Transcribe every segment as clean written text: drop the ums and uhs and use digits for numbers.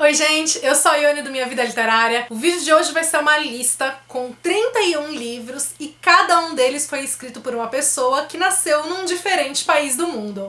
Oi gente, eu sou a Ione do Minha Vida Literária. O vídeo de hoje vai ser uma lista com 31 livros e cada um deles foi escrito por uma pessoa que nasceu num diferente país do mundo.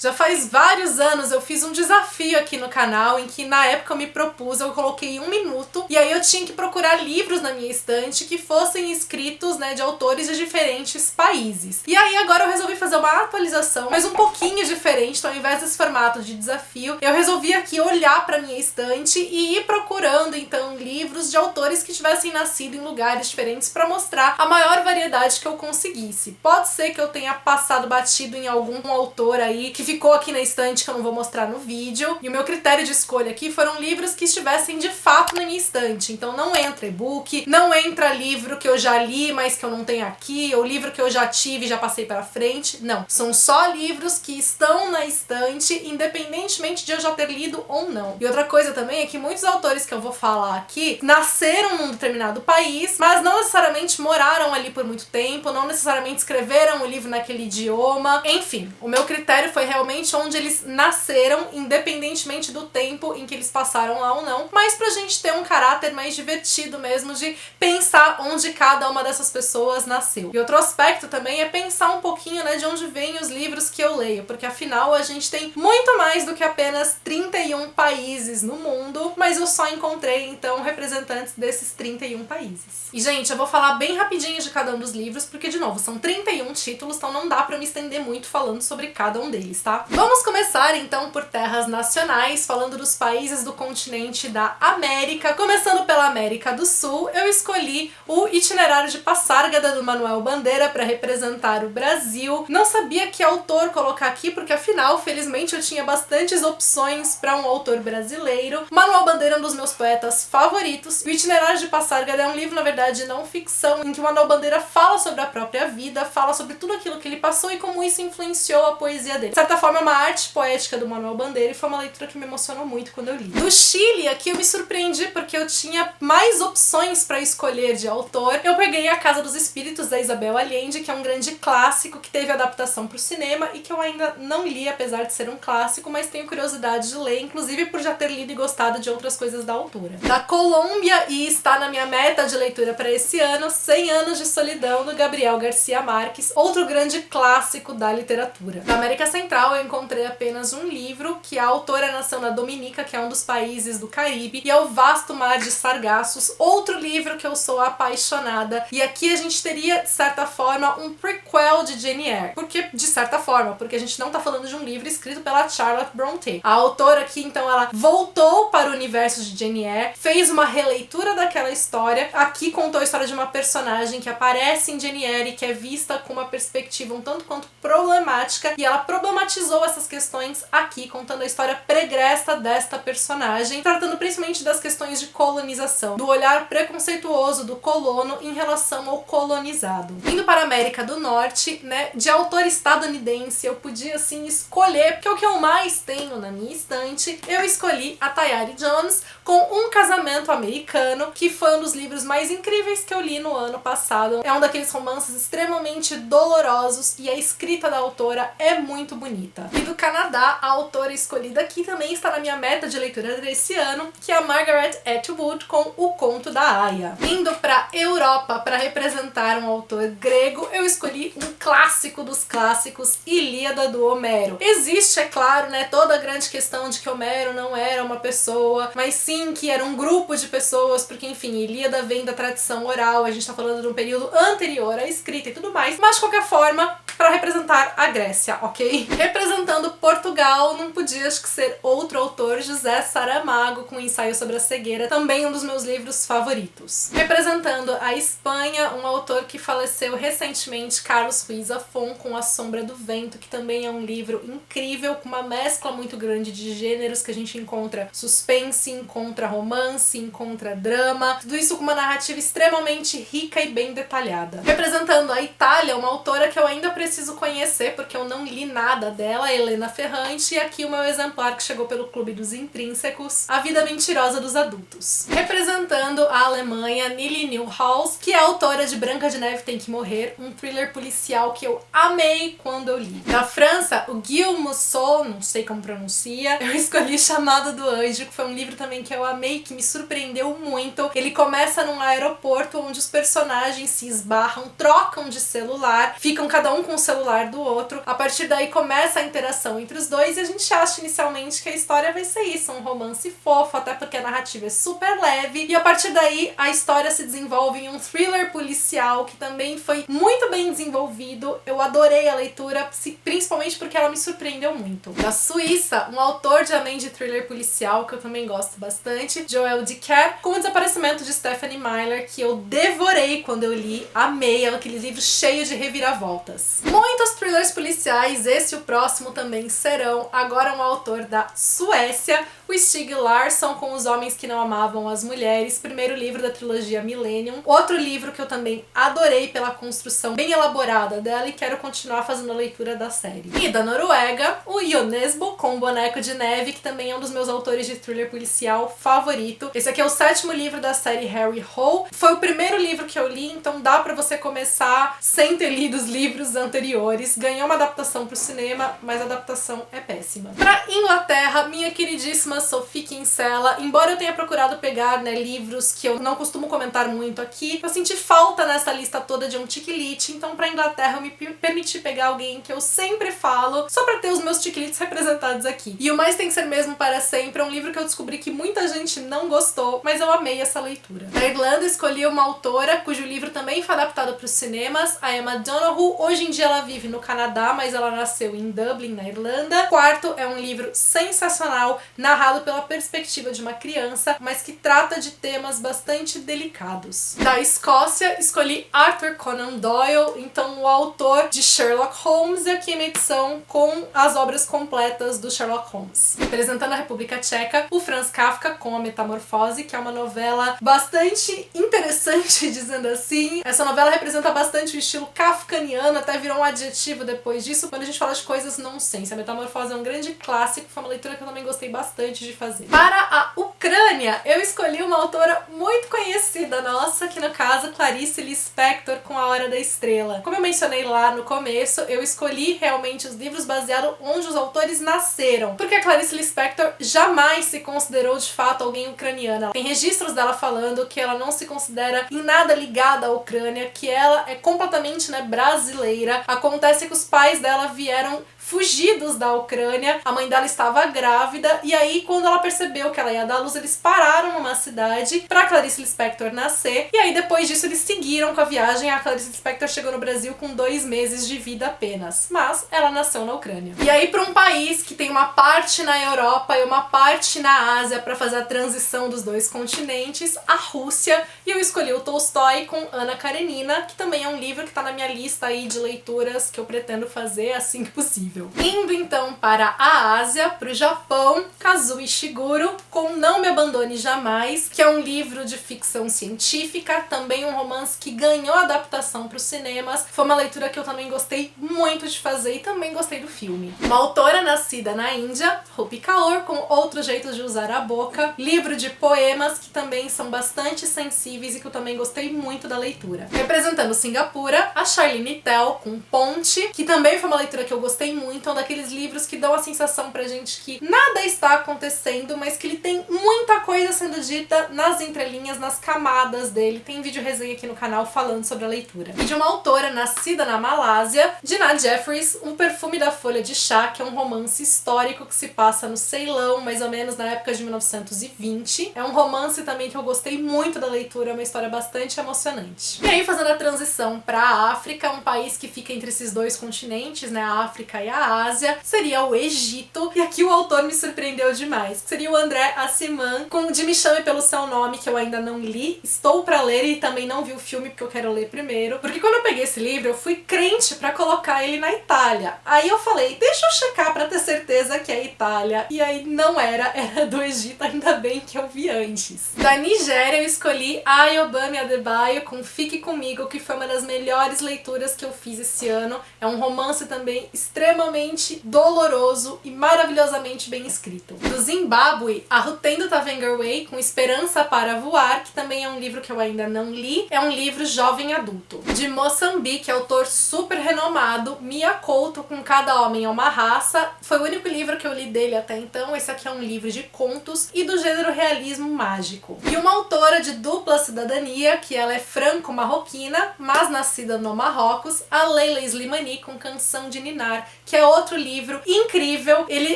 Já faz vários anos eu fiz um desafio aqui no canal em que na época eu me propus, eu coloquei 1 minuto e aí eu tinha que procurar livros na minha estante que fossem escritos, de autores de diferentes países. E aí agora eu resolvi fazer uma atualização, mas um pouquinho diferente, então ao invés desse formato de desafio, eu resolvi aqui olhar pra minha estante e ir procurando então livros de autores que tivessem nascido em lugares diferentes pra mostrar a maior variedade que eu conseguisse. Pode ser que eu tenha passado batido em algum autor aí que ficou aqui na estante que eu não vou mostrar no vídeo. E o meu critério de escolha aqui foram livros que estivessem de fato na minha estante. Então não entra e-book, não entra livro que eu já li, mas que eu não tenho aqui, ou livro que eu já tive e já passei pra frente. Não. São só livros que estão na estante, independentemente de eu já ter lido ou não. E outra coisa também é que muitos autores que eu vou falar aqui nasceram num determinado país, mas não necessariamente moraram ali por muito tempo, não necessariamente escreveram o livro naquele idioma. Enfim, o meu critério foi realmente onde eles nasceram, independentemente do tempo em que eles passaram lá ou não, mas pra gente ter um caráter mais divertido mesmo de pensar onde cada uma dessas pessoas nasceu. E outro aspecto também é pensar um pouquinho, de onde vêm os livros que eu leio, porque afinal a gente tem muito mais do que apenas 31 países no mundo, mas eu só encontrei então representantes desses 31 países. E gente, eu vou falar bem rapidinho de cada um dos livros, porque de novo, são 31 títulos, então não dá pra me estender muito falando sobre cada um deles, tá? Vamos começar então por terras nacionais, falando dos países do continente da América. Começando pela América do Sul, eu escolhi o Itinerário de Passárgada do Manuel Bandeira para representar o Brasil. Não sabia que autor colocar aqui, porque afinal, felizmente, eu tinha bastantes opções para um autor brasileiro. Manuel Bandeira é um dos meus poetas favoritos. O Itinerário de Passárgada é um livro, na verdade, de não ficção, em que o Manuel Bandeira fala sobre a própria vida, fala sobre tudo aquilo que ele passou e como isso influenciou a poesia dele. De certa forma, é uma arte poética do Manuel Bandeira e foi uma leitura que me emocionou muito quando eu li. Do Chile, aqui eu me surpreendi porque eu tinha mais opções para escolher de autor. Eu peguei A Casa dos Espíritos, da Isabel Allende, que é um grande clássico que teve adaptação para o cinema e que eu ainda não li, apesar de ser um clássico, mas tenho curiosidade de ler, inclusive por já ter lido e gostado de outras coisas da autora. Da Colômbia, e está na minha meta de leitura para esse ano, 100 Anos de Solidão, do Gabriel Garcia Marques, outro grande clássico da literatura. Da América Central, eu encontrei apenas um livro, que a autora nasceu na Dominica, que é um dos países do Caribe, e é O Vasto Mar de Sargassos, outro livro que eu sou apaixonada. E aqui a gente teria, de certa forma, um prequel de Jane Eyre. Por que de certa forma? Porque a gente não tá falando de um livro escrito pela Charlotte Brontë. A autora aqui, então, ela voltou para o universo de Jane Eyre, fez uma releitura daquela história. Aqui contou a história de uma personagem que aparece em Jane Eyre, que é vista com uma perspectiva um tanto quanto problemática, e ela problematizou essas questões aqui, contando a história pregressa desta personagem, tratando principalmente das questões de colonização, do olhar preconceituoso do colono em relação ao colonizado. Indo para a América do Norte, de autor estadunidense, eu podia assim escolher, porque é o que eu mais tenho na minha estante. Eu escolhi a Tayari Jones com Um Casamento Americano, que foi um dos livros mais incríveis que eu li no ano passado. É um daqueles romances extremamente dolorosos e a escrita da autora é muito bonita. E do Canadá, a autora escolhida aqui também está na minha meta de leitura desse ano, que é a Margaret Atwood com O Conto da Aia. Indo para Europa para representar um autor grego, eu escolhi um clássico dos clássicos, Ilíada do Homero. Existe, é claro, toda a grande questão de que Homero não era uma pessoa, mas sim que era um grupo de pessoas, porque enfim, Ilíada vem da tradição oral, a gente tá falando de um período anterior à escrita e tudo mais, mas de qualquer forma, para representar a Grécia, ok? Representando Portugal, não podia acho que ser outro autor, José Saramago, com Ensaio sobre a Cegueira, também um dos meus livros favoritos. Representando a Espanha, um autor que faleceu recentemente, Carlos Ruiz Zafón, com A Sombra do Vento, que também é um livro incrível, com uma mescla muito grande de gêneros, que a gente encontra suspense, encontra romance, encontra drama, tudo isso com uma narrativa extremamente rica e bem detalhada. Representando a Itália, uma autora que eu ainda preciso preciso conhecer porque eu não li nada dela, Helena Ferrante, e aqui o meu exemplar que chegou pelo Clube dos Intrínsecos, A Vida Mentirosa dos Adultos. Representando a Alemanha, Nili Neuhaus, que é autora de Branca de Neve Tem que Morrer, um thriller policial que eu amei quando eu li. Da França, o Guillaume Musso, não sei como pronuncia, eu escolhi Chamado do Anjo, que foi um livro também que eu amei, que me surpreendeu muito. Ele começa num aeroporto onde os personagens se esbarram, trocam de celular, ficam cada um com o celular do outro. A partir daí começa a interação entre os dois e a gente acha inicialmente que a história vai ser isso, um romance fofo, até porque a narrativa é super leve, e a partir daí a história se desenvolve em um thriller policial que também foi muito bem desenvolvido. Eu adorei a leitura, principalmente porque ela me surpreendeu muito. Da Suíça, um autor também de thriller policial que eu também gosto bastante, Joël Dicker, com o desaparecimento de Stephenie Meyer, que eu devorei quando eu li, amei, é aquele livro cheio de reviravoltas. Muitos thrillers policiais, esse e o próximo também serão. Agora um autor da Suécia, o Stieg Larsson, com Os Homens que Não Amavam as Mulheres, primeiro livro da trilogia Millennium. Outro livro que eu também adorei pela construção bem elaborada dela e quero continuar fazendo a leitura da série. E da Noruega, o Ionesbo, com o Boneco de Neve, que também é um dos meus autores de thriller policial favorito. Esse aqui é o 7º livro da série Harry Hole. Foi o primeiro livro que eu li, então dá pra você começar sem ter lido os livros anteriores. Ganhou uma adaptação pro cinema, mas a adaptação é péssima. Pra Inglaterra, minha queridíssima Sophie Kinsella, embora eu tenha procurado pegar, né, livros que eu não costumo comentar muito aqui, eu senti falta nessa lista toda de um tiquilite, então pra Inglaterra eu me permiti pegar alguém que eu sempre falo, só pra ter os meus tiquilites representados aqui. E O Mais Tem Que Ser Mesmo Para Sempre é um livro que eu descobri que muita gente não gostou, mas eu amei essa leitura. Na Irlanda, escolhi uma autora cujo livro também foi adaptado para os cinemas, a Emma Donoghue. Hoje em dia ela vive no Canadá, mas ela nasceu em Dublin, na Irlanda. Quarto é um livro sensacional, narrado pela perspectiva de uma criança, mas que trata de temas bastante delicados. Da Escócia, escolhi Arthur Conan Doyle, então o autor de Sherlock Holmes, e aqui a minha edição com as obras completas do Sherlock Holmes. Representando a República Tcheca, o Franz Kafka com A Metamorfose, que é uma novela bastante interessante, dizendo assim. Essa novela representa bastante o estilo kafkaniano, até virou um adjetivo depois disso, quando a gente fala de coisas nonsense. A Metamorfose é um grande clássico, foi uma leitura que eu também gostei bastante de fazer. Para a Ucrânia, eu escolhi uma autora muito conhecida nossa, que no caso, Clarice Lispector, com A Hora da Estrela. Como eu mencionei lá no começo, eu escolhi realmente os livros baseados onde os autores nasceram, porque a Clarice Lispector jamais se considerou de fato alguém ucraniana. Tem registros dela falando que ela não se considera em nada ligada à Ucrânia, que ela é completamente, né, brasileira. Acontece que os pais dela vieram fugidos da Ucrânia, a mãe dela estava grávida, e aí quando ela percebeu que ela ia dar à luz, eles pararam numa cidade pra Clarice Lispector nascer, e aí depois disso eles seguiram com a viagem. A Clarice Lispector chegou no Brasil com 2 meses de vida apenas, mas ela nasceu na Ucrânia. E aí, para um país que tem uma parte na Europa e uma parte na Ásia para fazer a transição dos dois continentes, a Rússia, e eu escolhi o Tolstói com Ana Karenina, que também é um livro que tá na minha lista aí de leituras que eu pretendo fazer assim que possível. Indo então para a Ásia, para o Japão, Kazuo Ishiguro com Não Me Abandone Jamais, que é um livro de ficção científica, também um romance que ganhou adaptação para os cinemas. Foi uma leitura que eu também gostei muito de fazer e também gostei do filme. Uma autora nascida na Índia, Rupi Kaur, com Outros Jeitos de Usar a Boca, livro de poemas que também são bastante sensíveis e que eu também gostei muito da leitura. Representando Singapura, a Charlene Tell com Ponte, que também foi uma leitura que eu gostei muito, é um daqueles livros que dão a sensação pra gente que nada está acontecendo, mas que ele tem muita coisa sendo dita nas entrelinhas, nas camadas dele. Tem vídeo resenha aqui no canal falando sobre a leitura. E de uma autora nascida na Malásia, Dinah Jeffries, O Perfume da Folha de Chá, que é um romance histórico que se passa no Ceilão, mais ou menos na época de 1920. É um romance também que eu gostei muito da leitura, é uma história bastante emocionante. E aí, fazendo a transição pra África, um país que fica entre esses dois continentes, né, a África e a a Ásia, seria o Egito. E aqui o autor me surpreendeu demais. Seria o André Aciman, com De Me Chame Pelo Seu Nome, que eu ainda não li. Estou pra ler e também não vi o filme, porque eu quero ler primeiro. Porque quando eu peguei esse livro, eu fui crente pra colocar ele na Itália. Aí eu falei, deixa eu checar pra ter certeza que é Itália. E aí não era do Egito, ainda bem que eu vi antes. Da Nigéria eu escolhi Ayobami Adebayo com Fique Comigo, que foi uma das melhores leituras que eu fiz esse ano. É um romance também extremamente doloroso e maravilhosamente bem escrito. Do Zimbábue, a Rutendo Tavengerway com Esperança para Voar, que também é um livro que eu ainda não li. É um livro jovem adulto. De Moçambique, autor super renomado, Mia Couto com Cada Homem é uma Raça. Foi o único livro que eu li dele até então. Esse aqui é um livro de contos e do gênero realismo mágico. E uma autora de dupla cidadania, que ela é franco-marroquina, mas nascida no Marrocos, a Leila Slimani com Canção de Ninar, que é outro livro incrível. Ele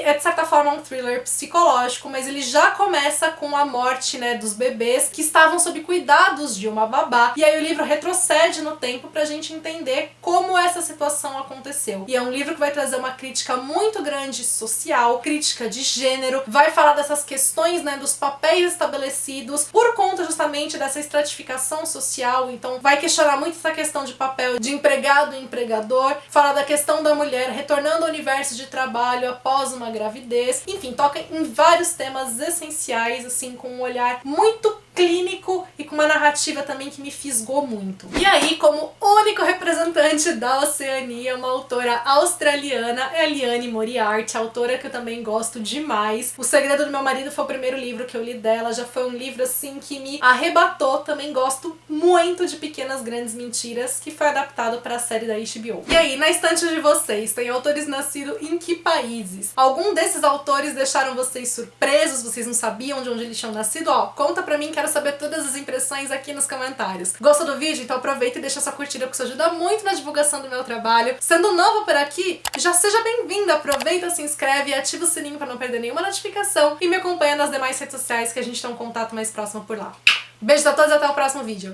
é de certa forma um thriller psicológico, mas ele já começa com a morte, né, dos bebês que estavam sob cuidados de uma babá, e aí o livro retrocede no tempo pra gente entender como essa situação aconteceu. E é um livro que vai trazer uma crítica muito grande social, crítica de gênero, vai falar dessas questões, né, dos papéis estabelecidos por conta justamente dessa estratificação social. Então vai questionar muito essa questão de papel de empregado e empregador, falar da questão da mulher retornando ao universo de trabalho após uma gravidez. Enfim, toca em vários temas essenciais, assim, com um olhar muito clínico e com uma narrativa também que me fisgou muito. E aí, como único representante da Oceania, uma autora australiana, é a Liane Moriarty, autora que eu também gosto demais. O Segredo do Meu Marido foi o primeiro livro que eu li dela, já foi um livro assim que me arrebatou. Também gosto muito de Pequenas Grandes Mentiras, que foi adaptado para a série da HBO. E aí, na estante de vocês, tem autores nascidos em que países? Algum desses autores deixaram vocês surpresos? Vocês não sabiam de onde eles tinham nascido? Ó, conta pra mim, quero saber todas as impressões aqui nos comentários. Gostou do vídeo? Então aproveita e deixa sua curtida, porque isso ajuda muito na divulgação do meu trabalho. Sendo novo por aqui, já seja bem-vindo, aproveita, se inscreve e ativa o sininho para não perder nenhuma notificação e me acompanha nas demais redes sociais que a gente tem um contato mais próximo por lá. Beijos a todos e até o próximo vídeo.